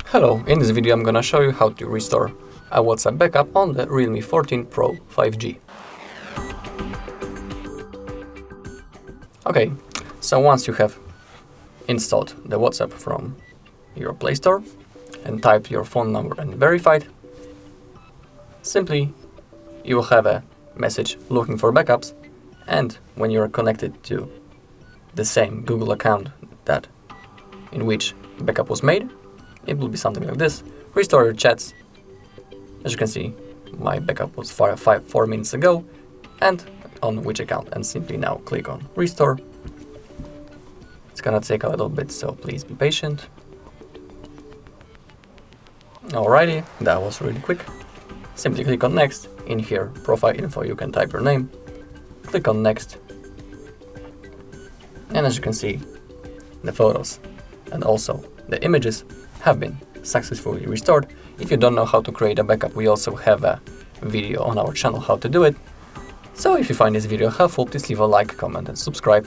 Hello, in this video I'm gonna show you how to restore a WhatsApp backup on the Realme 14 Pro 5G. Okay, so once you have installed the WhatsApp from your Play Store and typed your phone number and verified, simply you will have a message looking for backups, and when you are connected to the same Google account in which backup was made, it will be something like this. Restore your chats. As you can see, my backup was 4 minutes ago, and on which account, and simply now click on restore. It's gonna take a little bit, so please be patient. Alrighty, that was really quick. Simply click on next. In here, profile info, you can type your name. Click on next. And as you can see, the photos and also the images have been successfully restored. If you don't know how to create a backup, we also have a video on our channel how to do it. So if you find this video helpful, please leave a like, comment and subscribe.